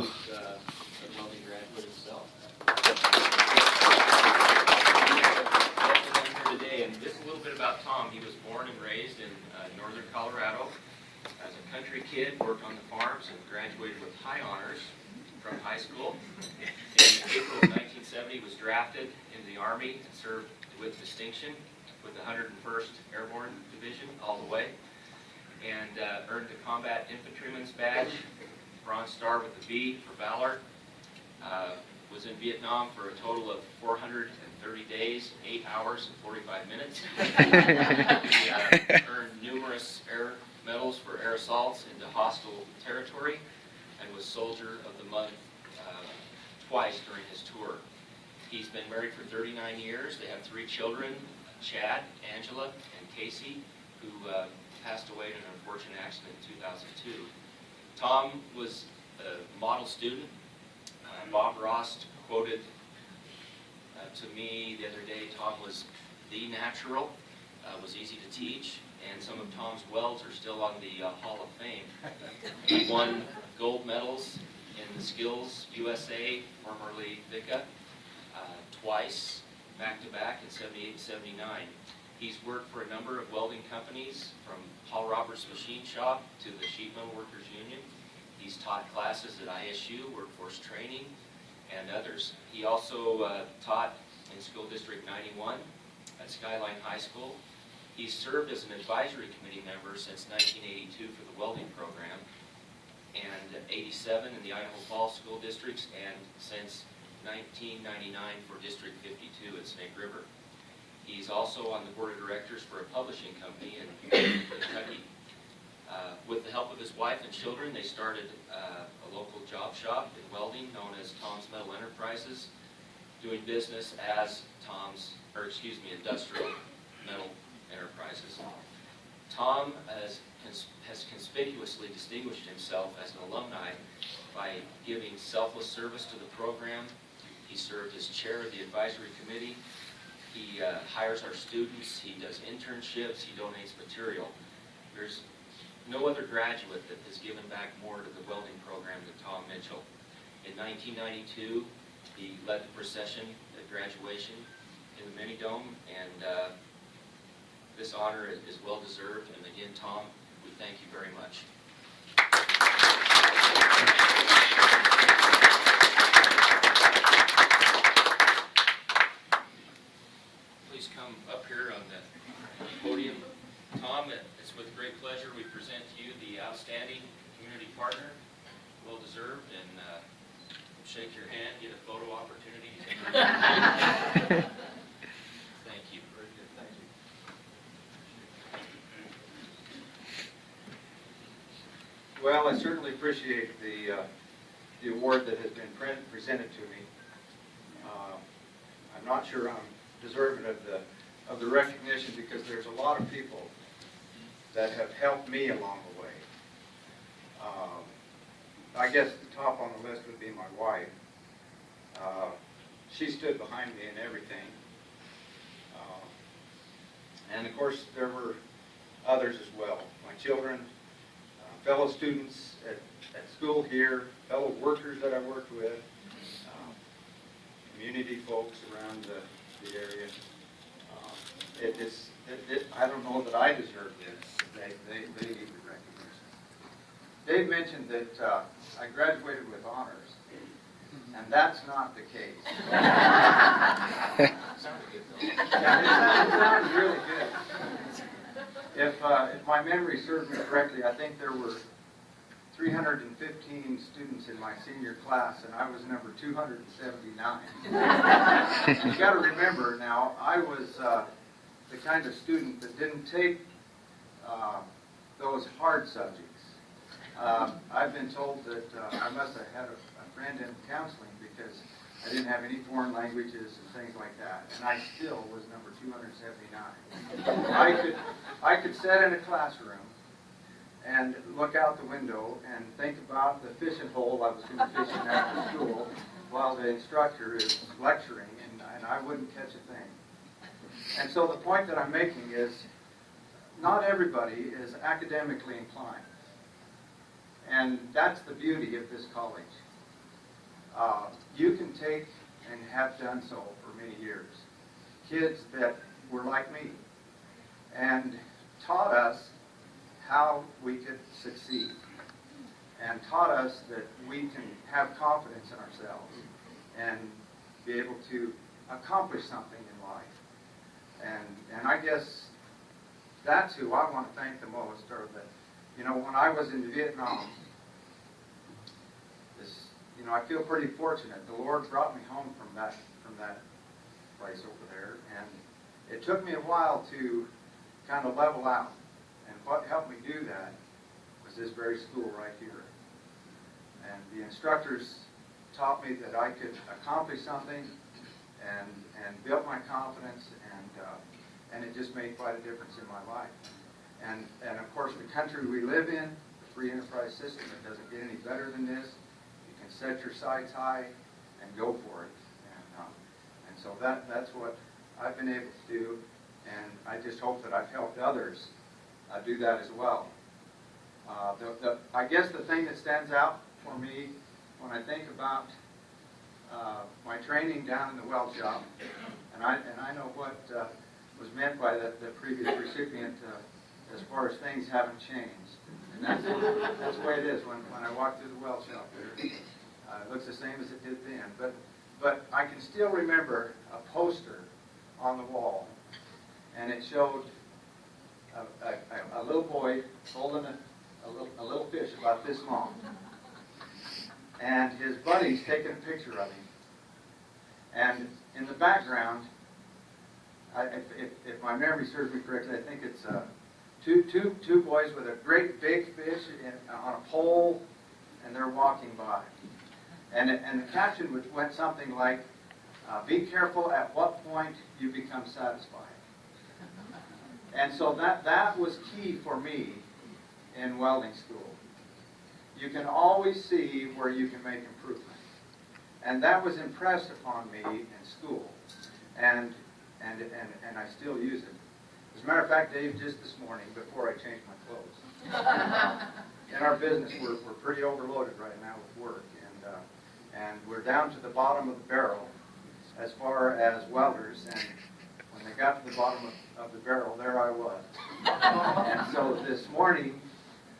who's a welding graduate himself. Here today, and just a little bit about Tom. He was born and raised in northern Colorado. As a country kid, worked on the farms and graduated with high honors from high school. In April of 1970, was drafted into the Army and served with distinction with the 101st Airborne Division all the way, and earned the Combat Infantryman's Badge, Bronze Star with a V for valor. Was in Vietnam for a total of 430 days, 8 hours and 45 minutes. He earned numerous air medals for air assaults into hostile territory, and was Soldier of the Month twice during his tour. He's been married for 39 years. They have 3 children, Chad, Angela, and Casey, who passed away in an unfortunate accident in 2002. Tom was a model student. Bob Ross quoted to me the other day, Tom was the natural, was easy to teach, and some of Tom's welds are still on the Hall of Fame. He won gold medals in the Skills USA, formerly VICA, twice, back-to-back in 78 and 79. He's worked for a number of welding companies, from Paul Roberts Machine Shop to the Sheet Metal Workers Union. He's taught classes at ISU, workforce training, and others. He also taught in School District 91 at Skyline High School. He's served as an advisory committee member since 1982 for the welding program, and 87 in the Idaho Falls School Districts, and since 1999 for District 52 at Snake River. He's also on the board of directors for a publishing company in Kentucky. With the help of his wife and children, they started a local job shop in welding known as Tom's Metal Enterprises, doing business as Industrial Metal Enterprises. Tom has conspicuously distinguished himself as an alumni by giving selfless service to the program. He served as chair of the advisory committee. He hires our students. He does internships. He donates material. There's no other graduate that has given back more to the welding program than Tom Mitchell. In 1992, he led the procession at graduation in the Mini Dome, and this honor is well deserved. And again, Tom, we thank you very much. Please come up here on the podium. Tom, it's with great pleasure we present to you the Outstanding Community Partner, well deserved, and shake your hand, get a photo opportunity. Thank you. Very good. Thank you. Well, I certainly appreciate the award that has been presented to me. I'm not sure I'm deserving of the recognition, because there's a lot of people that have helped me along the way. I guess the top on the list would be my wife. She stood behind me in everything. And of course, there were others as well. My children, fellow students at school here, fellow workers that I worked with, community folks around the area. I don't know that I deserve this. They need the recognition. Dave mentioned that I graduated with honors, and that's not the case. Yeah, it sounds really good. If my memory serves me correctly, I think there were 315 students in my senior class, and I was number 279. You got to remember now, I was the kind of student that didn't take those hard subjects. I've been told that I must have had a friend in counseling because I didn't have any foreign languages and things like that, and I still was number 279. I could sit in a classroom and look out the window and think about the fishing hole I was going to fish in after school while the instructor is lecturing, and I wouldn't catch a thing. And so the point that I'm making is, not everybody is academically inclined. And that's the beauty of this college. you can take, and have done so for many years, kids that were like me and taught us how we could succeed and taught us that we can have confidence in ourselves and be able to accomplish something in life. And I guess that's who I want to thank the most. Or that, you know, when I was in Vietnam, you know, I feel pretty fortunate. The Lord brought me home from that place over there, and it took me a while to kind of level out. And what helped me do that was this very school right here. And the instructors taught me that I could accomplish something, and built my confidence, and it just made quite a difference in my life. And of course, the country we live in, the free enterprise system, it doesn't get any better than this. You can set your sights high and go for it. And so that's what I've been able to do, and I just hope that I've helped others do that as well. I guess the thing that stands out for me when I think about my training down in the weld shop, and I know what was meant by the previous recipient as far as things haven't changed. And that's the way it is when I walk through the weld shop there. It looks the same as it did then. But I can still remember a poster on the wall, and it showed a little boy holding a little fish about this long. And his buddy's taking a picture of him. And in the background, if my memory serves me correctly, I think it's two boys with a great big fish on a pole, and they're walking by. And the caption went something like, "Be careful at what point you become satisfied." And so that was key for me in welding school. You can always see where you can make improvement. And that was impressed upon me in school. And I still use it. As a matter of fact, Dave, just this morning, before I changed my clothes, in our business, we're pretty overloaded right now with work. And we're down to the bottom of the barrel as far as welders. And when they got to the bottom of the barrel, there I was. And so this morning,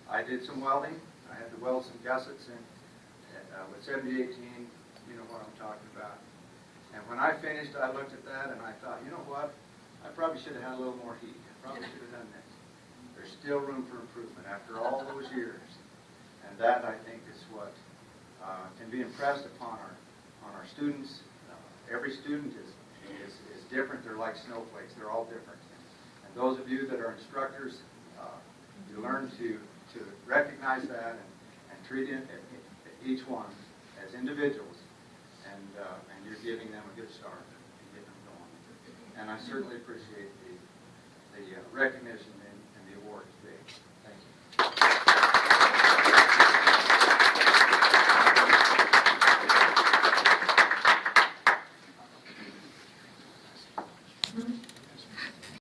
I did some welding. I had to weld some gussets with 7018. You know what I'm talking about. And when I finished, I looked at that and I thought, you know what? I probably should have had a little more heat. I probably should have done this. There's still room for improvement after all those years. And that, I think, is what can be impressed upon our students. Every student is different. They're like snowflakes. They're all different. And those of you that are instructors, you learn to recognize that and treat each one as individuals, and you're giving them a good start and getting them going. And I certainly appreciate the recognition